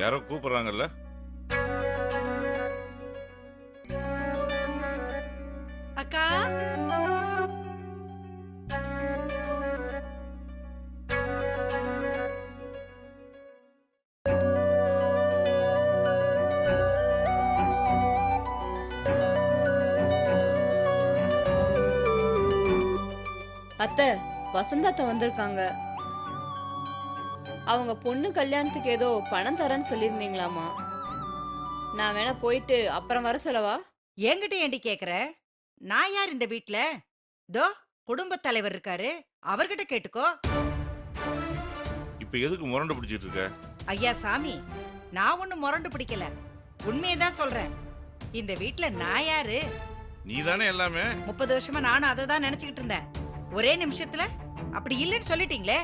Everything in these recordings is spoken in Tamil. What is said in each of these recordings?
யாரோ கூப்பிடுறாங்கல்ல? அக்கா, அத்தை, வசந்தாத்த வந்திருக்காங்க. அவங்க பொண்ணு கல்யாணத்துக்கு ஏதோ பணம் தரேன்னு சொல்லியிருந்தீங்களாமா. நான் வேணா போயிட்டு அப்புறம் வர சொல்லவா? என்கிட்ட ஏண்டி கேக்குற? நான் யார் இந்த வீட்ல? தோ குடும்பத் தலைவர் இருக்காரு, அவர்கிட்ட கேட்டுக்கோ. இப்ப எதுக்கு முரண்டு பிடிச்சிட்டு இருக்க? ஐயா சாமி, நான் ஒண்ணும் முரண்டு பிடிக்கல, உண்மையதான் சொல்றேன். இந்த வீட்ல நான் யாரு? நீ தானே எல்லாமே. 30 வருஷமா நானும் அதை தான் நினைச்சுக்கிட்டு இருந்தேன். ஒரே நிமிஷத்துல அப்படி இல்லைன்னு சொல்லிட்டீங்களே.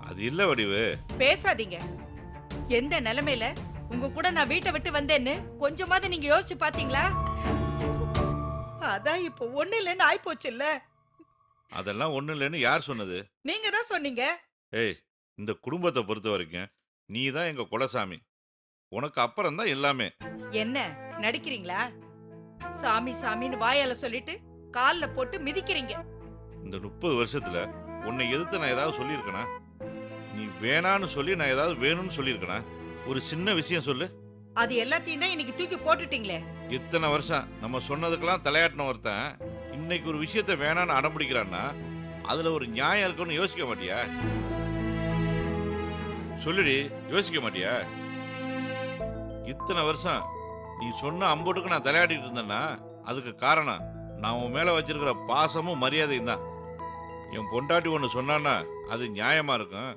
அது இல்ல வடிவு. பேசாதீங்க. எந்த நிலைமையில உங்க கூட நான் வீட்டை விட்டு வந்தேன்னு கொஞ்சமாவது நீங்க யோசிச்சு பாத்தீங்களா? அதான் இப்ப ஒண்ணு இல்லைன்னு ஆயிப்போச்சு இல்ல. அதெல்லாம் ஒண்ணு இல்லைன்னு யார் சொன்னது? நீங்க தான் சொன்னீங்க. ஏய், இந்த குடும்பத்தை பொறுத்த வரைக்கும் நீ தான் எங்க குலசாமி. உனக்கு அப்புறம் தான் எல்லாமே. என்ன நடிக்கிறீங்களா? சாமி சாமின்னு வாயால சொல்லிட்டு கால்ல போட்டு மிதிக்கிறீங்க. இந்த 30 வருஷத்துல உன்னை எதிர்த்து நான் ஏதாவது சொல்லியிருக்கேனா? நீ வேணான்னு சொல்லி நான் ஏதாவது வேணும்னு சொல்லியிருக்கேனா? ஒரு சின்ன விஷயம் சொல்லு. அது எல்லாத்தையும் தான் இன்னைக்கு தூக்கி போட்டுட்டீங்களே. இத்தனை வருஷம் நம்ம சொன்னதுக்கெல்லாம் தலையாட்டின ஒருத்தன் இன்னைக்கு ஒரு விஷயத்த வேணான்னு அடம்பிடிக்கிறான்னா அதுல ஒரு நியாயம் இருக்குன்னு யோசிக்க மாட்டியா? சொல்லுடி, யோசிக்க மாட்டியா? இத்தனை வருஷம் நீ சொன்ன அம்போட்டுக்கு நான் தலையாட்டிட்டு இருந்தேன்னா அதுக்கு காரணம் நான் உன் மேல வச்சிருக்கிற பாசமும் மரியாதையும் தான். என் பொண்டாட்டி ஒன்று சொன்னான்னா அது நியாயமா இருக்கும்,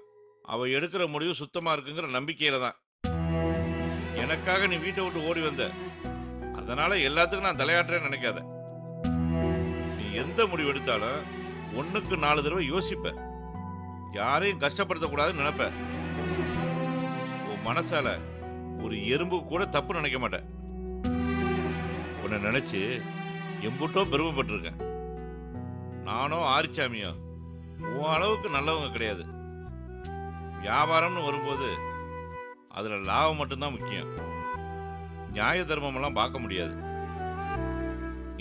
அவ எடுக்கிற முடிவு சுத்தமா இருக்குங்கிற நம்பிக்கையில தான். எனக்காக நீ வீட்டை விட்டு ஓடி வந்த, அதனால எல்லாத்துக்கும் நான் தலையாட்டுறேன்னு நினைக்காத. நீ எந்த முடிவு எடுத்தாலும் 1க்கு 4 தடவை யோசிப்ப, யாரையும் கஷ்டப்படுத்தக்கூடாதுன்னு நினைப்ப. உன் மனசால ஒரு எறும்பு கூட தப்பு நினைக்க மாட்டேன். உன்னை நினைச்சு எம்புட்டோ பெருமைப்பட்டிருக்கேன். நானும் ஆரிச்சாமியோ உன் அளவுக்கு நல்லவங்க கிடையாது. வியாபாரம்னு வரும்போது அதுல லாபம் மட்டும்தான் முக்கியம், நியாய தர்மம் எல்லாம் பார்க்க முடியாது.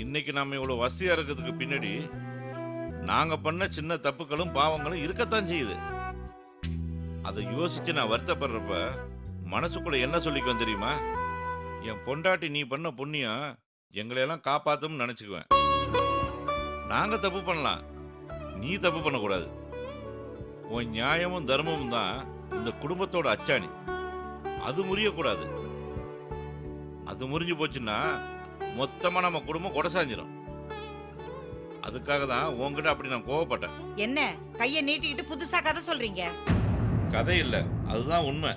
இன்னைக்கு நாம இவ்வளவு வசதியா இருக்கிறதுக்கு பின்னாடி நாங்க பண்ண சின்ன தப்புகளும் பாவங்களும் இருக்கத்தான் செய்யுது. அதை யோசிச்சு நான் வருத்தப்படுறப்ப மனசுக்குள்ள என்ன சொல்லிக்குவேன் தெரியுமா? என் பொண்டாட்டி நீ பண்ண புண்ணியம் எங்களையெல்லாம் காப்பாத்தும்னு நினைச்சுக்குவேன். நாங்க தப்பு பண்ணலாம், நீ தப்பு பண்ணக்கூடாது. உன் நியாயமும் தர்மமும் தான் இந்த குடும்பத்தோட அச்சாணி, அது முறியக்கூடாது. அது முறிஞ்சு போச்சுன்னா மொத்தமா நம்ம குடும்பம் கொடசாஞ்சிரும். அதுக்காக தான் உன்கிட்ட அப்படி நான் கோவப்பட்டேன். என்ன கைய நீட்டிக்கிட்டு புதுசா கதை சொல்றீங்க? கதை இல்ல, அதுதான் உண்மை.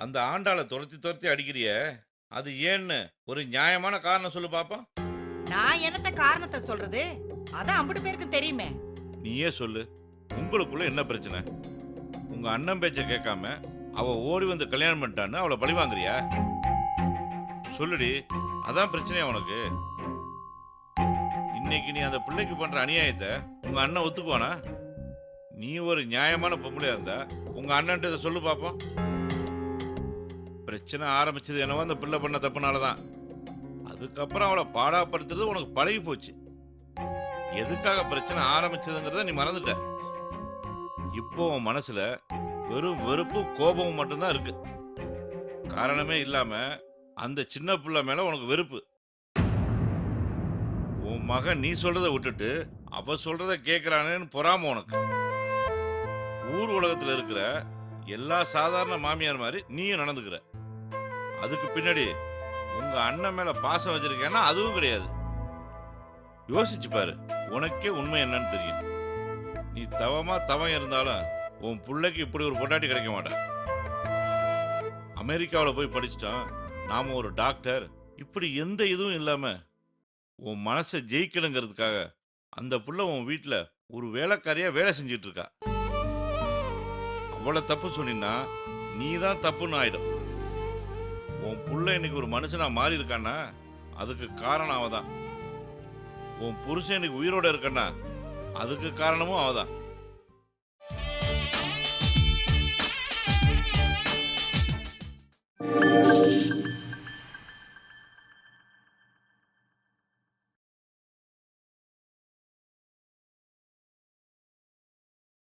அந்த ஆண்டாளை துரத்தி துரத்தி அடிக்கிறிய, அது ஏன்னு ஒரு நியாயமான காரணம் சொல்லு பாப்போம். நான் என்னத்த காரணத்தை சொல்றது? அதான் அம்புட்டு பேருக்கு தெரியுமே. நீயே சொல்லு, உங்களுக்குள்ள என்ன பிரச்சனை? உங்க அண்ணன் பேச்ச கேட்காம அவ ஓடி வந்து கல்யாணம் பண்ணிட்டான்னு அவளை பழி வாங்குறியா? சொல்லுடி, அதான் பிரச்சனையா உனக்கு? இன்னைக்கு நீ அந்த பிள்ளைக்கு பண்ற அநியாயத்தை உங்க அண்ணன் ஒத்துக்குவானா? நீ ஒரு நியாயமான பொம்பளையா இருந்தா உங்க அண்ணன் இதை சொல்லு பாப்போம். பிரச்சனை ஆரம்பிச்சது என்னவோ அந்த பிள்ளை பண்ண தப்புனாலதான். அதுக்கப்புறம் அவளை பாடாப்படுத்துறது உனக்கு பழகி போச்சு. எதுக்காக பிரச்சனை ஆரம்பிச்சதுங்கிறத நீ மறந்துட்ட. இப்போ உன் மனசுல வெறும் வெறுப்பும் கோபமும் மட்டும்தான் இருக்கு. காரணமே இல்லாம அந்த சின்ன பிள்ளை மேல உனக்கு வெறுப்பு. உன் மகன் நீ சொல்றத விட்டுட்டு அவ சொல்றத கேட்கிறானேன்னு பொறாம உனக்கு. ஊர் உலகத்துல இருக்கிற எல்லா சாதாரண மாமியார் மாதிரி நீயும் நடந்துக்கிற. அதுக்கு பின்னாடி உங்க அண்ணன் மேல பாசம் வச்சிருக்கேன்னா அதுவும் கிடையாது. யோசிச்சு பாரு, உனக்கே உண்மை என்னன்னு தெரியும். நீ தவமா தவம் இருந்தாலும் உன் பிள்ளைக்கு இப்படி ஒரு பொண்டாட்டி கிடைக்க மாட்டான். அமெரிக்காவில் போய் படிச்சிட்டோம், நாம ஒரு டாக்டர், இப்படி எந்த இதுவும் இல்லாம உன் மனசை ஜெயிக்கணுங்கிறதுக்காக அந்த புள்ள உன் வீட்டில் ஒரு வேலைக்காரியா வேலை செஞ்சிட்டு இருக்கா. அவ்வளவு தப்பு சொன்னா நீ தான் தப்புன்னு ஆயிடும். உன் புள்ள இன்னைக்கு ஒரு மனுஷனா மாறி இருக்கான்னா அதுக்கு காரணம் அவதான். உன் புருஷன் இன்னைக்கு உயிரோட இருக்கன்னா அதுக்கு காரணமும் அவதான்.